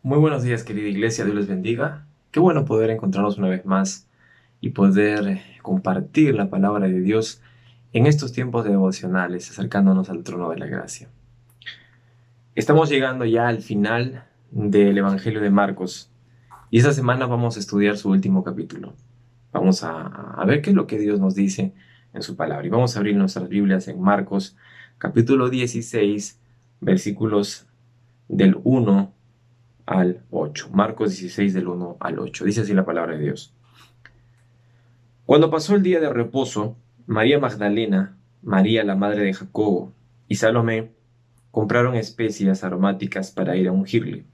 Muy buenos días, querida iglesia, Dios les bendiga. Qué bueno poder encontrarnos una vez más y poder compartir la palabra de Dios en estos tiempos devocionales, acercándonos al trono de la gracia. Estamos llegando ya al final del Evangelio de Marcos y esta semana vamos a estudiar su último capítulo. Vamos a ver qué es lo que Dios nos dice en su palabra. Y vamos a abrir nuestras Biblias en Marcos, capítulo 16, versículos del 1 al 8. Marcos 16 del 1 al 8. Dice así la palabra de Dios. Cuando pasó el día de reposo, María Magdalena, María la madre de Jacobo y Salomé compraron especias aromáticas para ir a ungirle.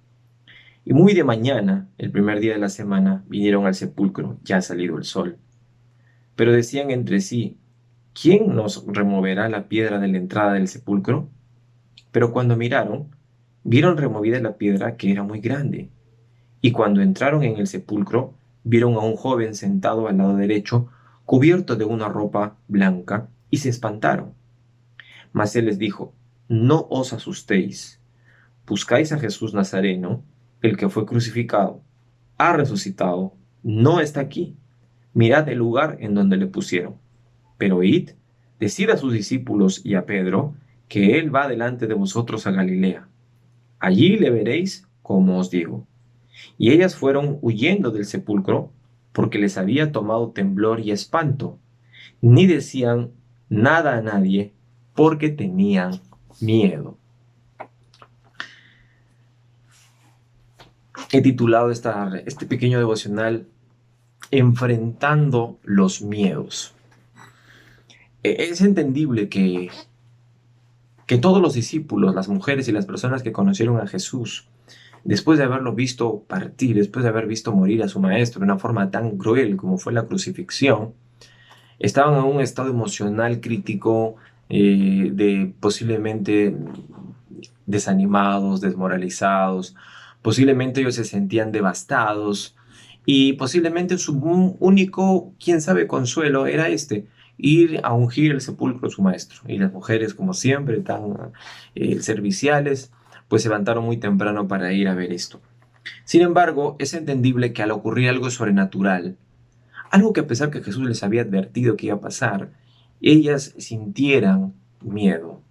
Y muy de mañana, el primer día de la semana, vinieron al sepulcro, ya salido el sol. Pero decían entre sí, ¿quién nos removerá la piedra de la entrada del sepulcro? Pero cuando miraron, vieron removida la piedra que era muy grande. Y cuando entraron en el sepulcro, vieron a un joven sentado al lado derecho, cubierto de una ropa blanca, y se espantaron. Mas él les dijo, no os asustéis, buscáis a Jesús Nazareno, el que fue crucificado. Ha resucitado, no está aquí. Mirad el lugar en donde le pusieron. Pero id, decid a sus discípulos y a Pedro, que él va delante de vosotros a Galilea. Allí le veréis, como os digo. Y ellas fueron huyendo del sepulcro porque les había tomado temblor y espanto, ni decían nada a nadie porque tenían miedo. He titulado este pequeño devocional Enfrentando los miedos. Es entendible que todos los discípulos, las mujeres y las personas que conocieron a Jesús, después de haberlo visto partir, después de haber visto morir a su maestro de una forma tan cruel como fue la crucifixión, estaban en un estado emocional crítico, de posiblemente desanimados, desmoralizados, posiblemente ellos se sentían devastados y posiblemente su único, quién sabe, consuelo era ir a ungir el sepulcro de su maestro. Y las mujeres, como siempre, tan serviciales, pues se levantaron muy temprano para ir a ver esto. Sin embargo, es entendible que al ocurrir algo sobrenatural, algo que a pesar que Jesús les había advertido que iba a pasar, ellas sintieran miedo.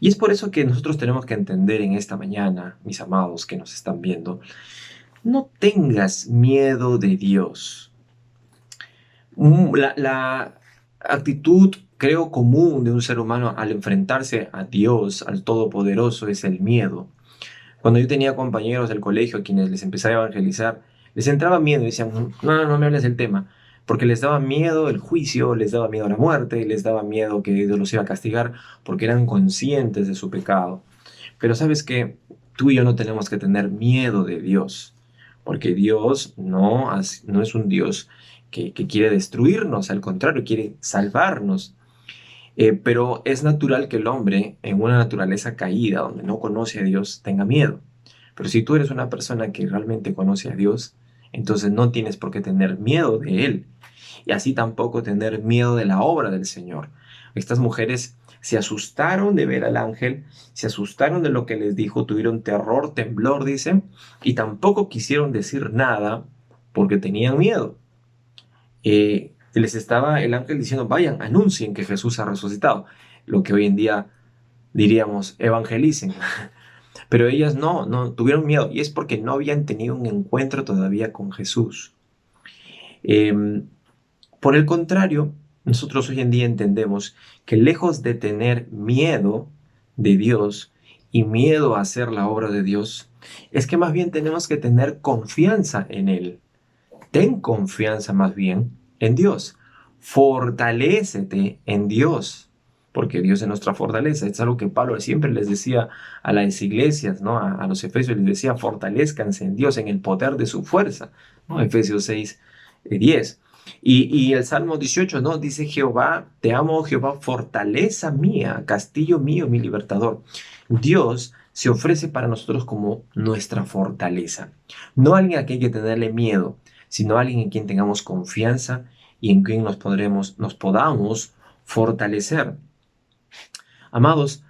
Y es por eso que nosotros tenemos que entender en esta mañana, mis amados que nos están viendo, no tengas miedo de Dios. La actitud, creo, común de un ser humano al enfrentarse a Dios, al Todopoderoso, es el miedo. Cuando yo tenía compañeros del colegio a quienes les empezaba a evangelizar, les entraba miedo y decían, no me hables del tema, porque les daba miedo el juicio, les daba miedo la muerte, les daba miedo que Dios los iba a castigar, porque eran conscientes de su pecado. Pero sabes que tú y yo no tenemos que tener miedo de Dios, porque Dios no es un Dios que quiere destruirnos, al contrario, quiere salvarnos. Pero es natural que el hombre, en una naturaleza caída, donde no conoce a Dios, tenga miedo. Pero si tú eres una persona que realmente conoce a Dios, entonces no tienes por qué tener miedo de Él. Y así tampoco tener miedo de la obra del Señor. Estas mujeres se asustaron de ver al ángel, se asustaron de lo que les dijo, tuvieron terror, temblor, dicen, y tampoco quisieron decir nada porque tenían miedo. Les estaba el ángel diciendo, vayan, anuncien que Jesús ha resucitado. Lo que hoy en día diríamos, evangelicen. Pero ellas no tuvieron miedo. Y es porque no habían tenido un encuentro todavía con Jesús. Eh, por el contrario, nosotros hoy en día entendemos que lejos de tener miedo de Dios y miedo a hacer la obra de Dios, es que más bien tenemos que tener confianza en Él. Ten confianza más bien en Dios. Fortalécete en Dios, porque Dios es nuestra fortaleza. Es algo que Pablo siempre les decía a las iglesias, ¿no? A los efesios les decía, fortalezcanse en Dios, en el poder de su fuerza, ¿no? Efesios 6, 10. Y el Salmo 18, ¿no? Dice, Jehová, te amo, oh Jehová, fortaleza mía, castillo mío, mi libertador. Dios se ofrece para nosotros como nuestra fortaleza. No alguien a quien hay que tenerle miedo, sino alguien en quien tengamos confianza y en quien nos podamos fortalecer. Amados,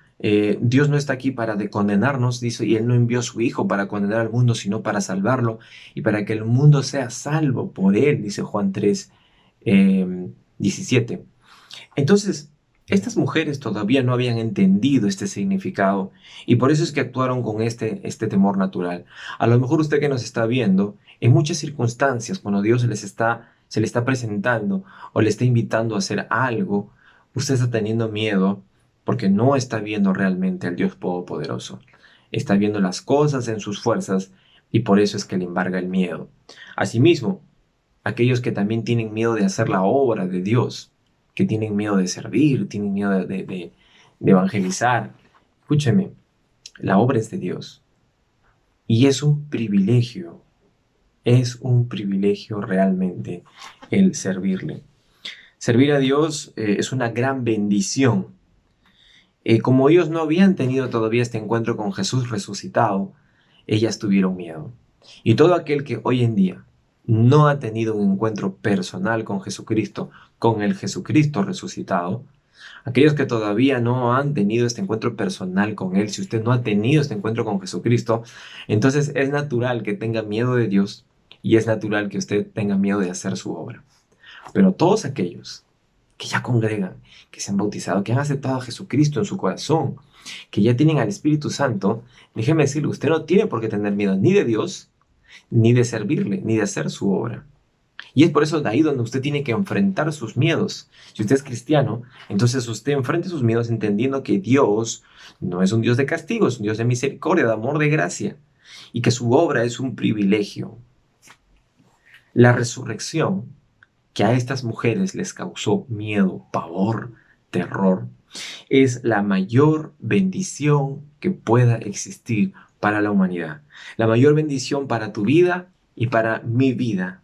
Dios no está aquí para condenarnos, dice, y Él no envió a su Hijo para condenar al mundo, sino para salvarlo y para que el mundo sea salvo por Él, dice Juan 3, 17. Entonces, estas mujeres todavía no habían entendido este significado y por eso es que actuaron con este temor natural. A lo mejor usted que nos está viendo, en muchas circunstancias, cuando Dios se le está presentando o le está invitando a hacer algo, usted está teniendo miedo porque no está viendo realmente al Dios Todopoderoso. Está viendo las cosas en sus fuerzas y por eso es que le embarga el miedo. Asimismo, aquellos que también tienen miedo de hacer la obra de Dios, que tienen miedo de servir, tienen miedo de evangelizar. Escúcheme, la obra es de Dios y es un privilegio realmente el servirle. Servir a Dios es una gran bendición. Como ellos no habían tenido todavía este encuentro con Jesús resucitado, ellas tuvieron miedo. Y todo aquel que hoy en día no ha tenido un encuentro personal con Jesucristo, con el Jesucristo resucitado, aquellos que todavía no han tenido este encuentro personal con Él, si usted no ha tenido este encuentro con Jesucristo, entonces es natural que tenga miedo de Dios y es natural que usted tenga miedo de hacer su obra. Pero todos aquellos que ya congregan, que se han bautizado, que han aceptado a Jesucristo en su corazón, que ya tienen al Espíritu Santo, déjeme decirle, usted no tiene por qué tener miedo ni de Dios, ni de servirle, ni de hacer su obra. Y es por eso de ahí donde usted tiene que enfrentar sus miedos. Si usted es cristiano, entonces usted enfrente sus miedos entendiendo que Dios no es un Dios de castigo, es un Dios de misericordia, de amor, de gracia, y que su obra es un privilegio. La resurrección que a estas mujeres les causó miedo, pavor, terror, es la mayor bendición que pueda existir para la humanidad. La mayor bendición para tu vida y para mi vida.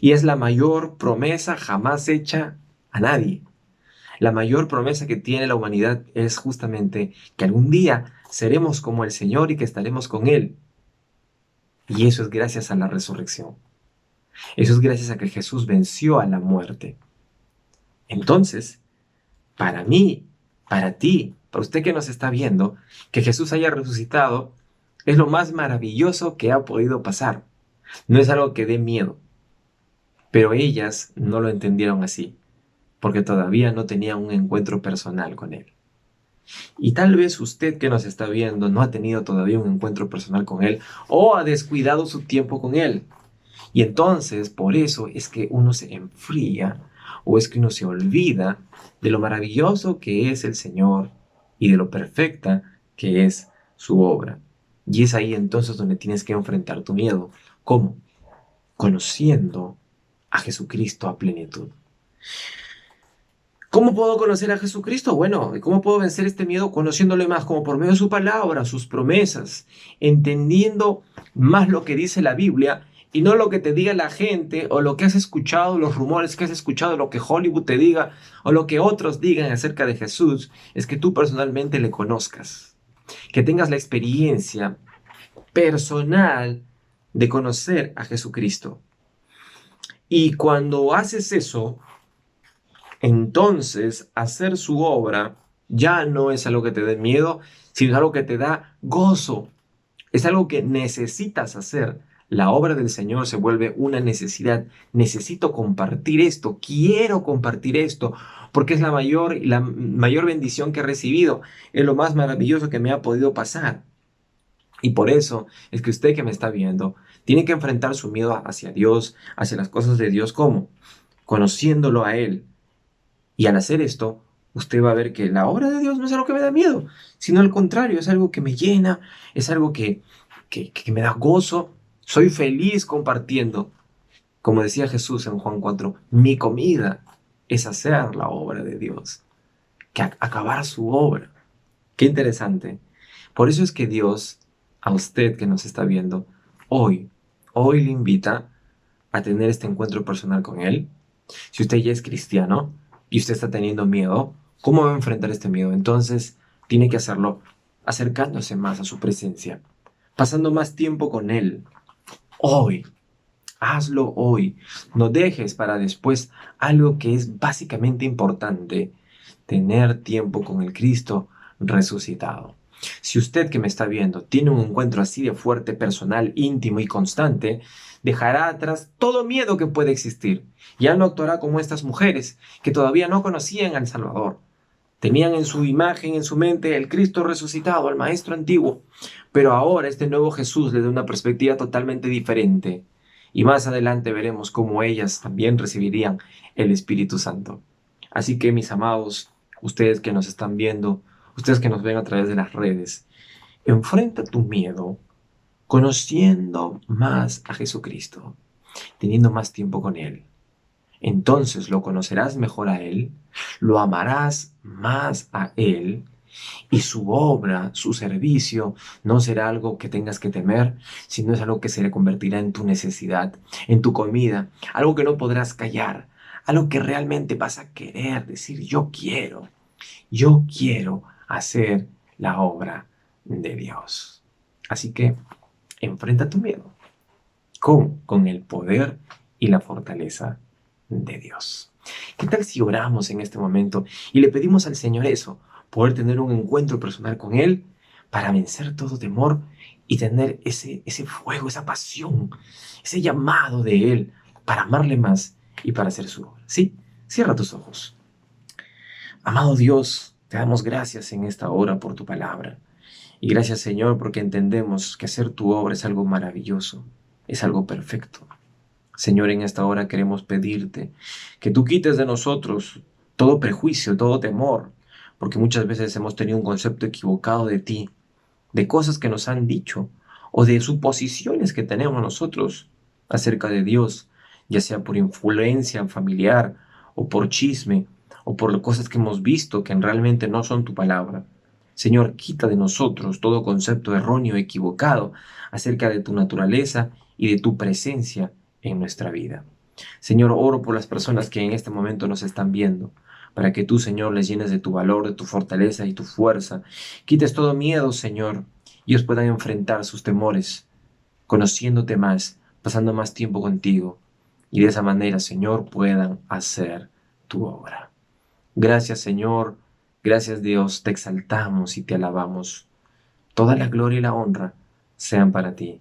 Y es la mayor promesa jamás hecha a nadie. La mayor promesa que tiene la humanidad es justamente que algún día seremos como el Señor y que estaremos con Él. Y eso es gracias a la resurrección. Eso es gracias a que Jesús venció a la muerte. Entonces, para mí, para ti, para usted que nos está viendo, que Jesús haya resucitado es lo más maravilloso que ha podido pasar. No es algo que dé miedo. Pero ellas no lo entendieron así, porque todavía no tenían un encuentro personal con Él. Y tal vez usted que nos está viendo no ha tenido todavía un encuentro personal con Él o ha descuidado su tiempo con Él. Y entonces, por eso es que uno se enfría o es que uno se olvida de lo maravilloso que es el Señor y de lo perfecta que es su obra. Y es ahí entonces donde tienes que enfrentar tu miedo. ¿Cómo? Conociendo a Jesucristo a plenitud. ¿Cómo puedo conocer a Jesucristo? Bueno, ¿cómo puedo vencer este miedo? Conociéndole más, como por medio de su palabra, sus promesas, entendiendo más lo que dice la Biblia y no lo que te diga la gente o lo que has escuchado, los rumores que has escuchado, lo que Hollywood te diga o lo que otros digan acerca de Jesús, es que tú personalmente le conozcas, que tengas la experiencia personal de conocer a Jesucristo. Y cuando haces eso, entonces hacer su obra ya no es algo que te dé miedo, sino algo que te da gozo. Es algo que necesitas hacer. La obra del Señor se vuelve una necesidad. Necesito compartir esto, quiero compartir esto, porque es la mayor bendición que he recibido. Es lo más maravilloso que me ha podido pasar. Y por eso es que usted que me está viendo tiene que enfrentar su miedo hacia Dios, hacia las cosas de Dios. ¿Cómo? Conociéndolo a Él. Y al hacer esto, usted va a ver que la obra de Dios no es algo que me da miedo, sino al contrario, es algo que me llena, es algo que me da gozo. Soy feliz compartiendo. Como decía Jesús en Juan 4, mi comida es hacer la obra de Dios, que acabar su obra. Qué interesante. Por eso es que Dios, a usted que nos está viendo, hoy le invita a tener este encuentro personal con Él. Si usted ya es cristiano y usted está teniendo miedo, ¿cómo va a enfrentar este miedo? Entonces, tiene que hacerlo acercándose más a su presencia, pasando más tiempo con Él. Hoy, hazlo hoy. No dejes para después algo que es básicamente importante, tener tiempo con el Cristo resucitado. Si usted que me está viendo tiene un encuentro así de fuerte, personal, íntimo y constante, dejará atrás todo miedo que puede existir. Ya no actuará como estas mujeres que todavía no conocían al Salvador. Tenían en su imagen, en su mente, el Cristo resucitado, al Maestro antiguo. Pero ahora este nuevo Jesús les da una perspectiva totalmente diferente. Y más adelante veremos cómo ellas también recibirían el Espíritu Santo. Así que, mis amados, ustedes que nos están viendo, ustedes que nos ven a través de las redes, enfrenta tu miedo conociendo más a Jesucristo, teniendo más tiempo con Él. Entonces lo conocerás mejor a Él, lo amarás más a Él, y su obra, su servicio, no será algo que tengas que temer, sino es algo que se convertirá en tu necesidad, en tu comida, algo que no podrás callar, algo que realmente vas a querer decir, yo quiero hacer la obra de Dios. Así que enfrenta tu miedo. ¿Cómo? Con el poder y la fortaleza de Dios. ¿Qué tal si oramos en este momento y le pedimos al Señor eso, poder tener un encuentro personal con Él para vencer todo temor y tener ese fuego, esa pasión, ese llamado de Él para amarle más y para hacer su obra? ¿Sí? Cierra tus ojos. Amado Dios, te damos gracias en esta hora por tu palabra. Y gracias, Señor, porque entendemos que hacer tu obra es algo maravilloso, es algo perfecto. Señor, en esta hora queremos pedirte que tú quites de nosotros todo prejuicio, todo temor, porque muchas veces hemos tenido un concepto equivocado de ti, de cosas que nos han dicho o de suposiciones que tenemos nosotros acerca de Dios, ya sea por influencia familiar o por chisme o por cosas que hemos visto que realmente no son tu palabra. Señor, quita de nosotros todo concepto erróneo, equivocado acerca de tu naturaleza y de tu presencia en nuestra vida. Señor, oro por las personas que en este momento nos están viendo, para que tú, Señor, les llenes de tu valor, de tu fortaleza y tu fuerza. Quites todo miedo, Señor, y ellos puedan enfrentar sus temores, conociéndote más, pasando más tiempo contigo, y de esa manera, Señor, puedan hacer tu obra. Gracias, Señor, gracias, Dios, te exaltamos y te alabamos. Toda la gloria y la honra sean para ti.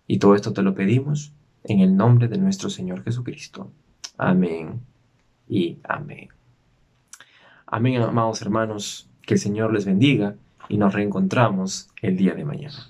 Y todo esto te lo pedimos en el nombre de nuestro Señor Jesucristo. Amén y amén. Amén, amados hermanos. Que el Señor les bendiga y nos reencontramos el día de mañana.